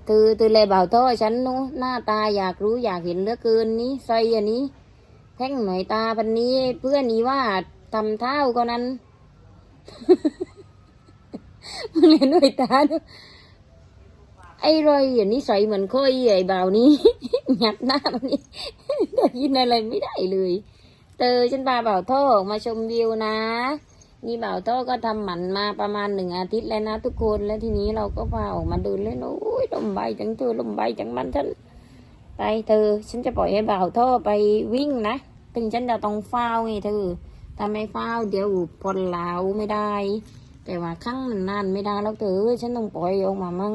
từเลยbảo thôiฉันนู้หน้าตาอยากรู้อยากเห็นเหลือเกินนี้ใส่อันนี้แท่งหน่อยตาพันนี้เพื่อนนี้ว่าทำเท้าก็นั้นมึงเล่นด้วยตาด้วยไอ้รอยอย่างนี้ใส่เหมือนค่อยไอ้บ่าวนี้ หยัดหน้ามันนี่ ได้ยินอะไรไม่ได้เลยฉันพาบ่าวท่อออกมาชมวิวนะนี่บ่าวท่อก็ทำหมันมาประมาณ1 อาทิตย์แล้วนะทุกคนแล้วทีนี้เราก็พาออกมาเดินเล่นโอ้ยลมใบจังลมใบจังมันฉันไปฉันจะปล่อยให้บ่าวท่อไปวิ่งนะถึงฉันจะต้องเฝ้าไงถ้าไม่เฝ้าเดี๋ยวพลเหลาไม่ได้แต่ว่าครั้งนานๆไม่ได้แล้วฉันต้องปล่อยออกมามั่ง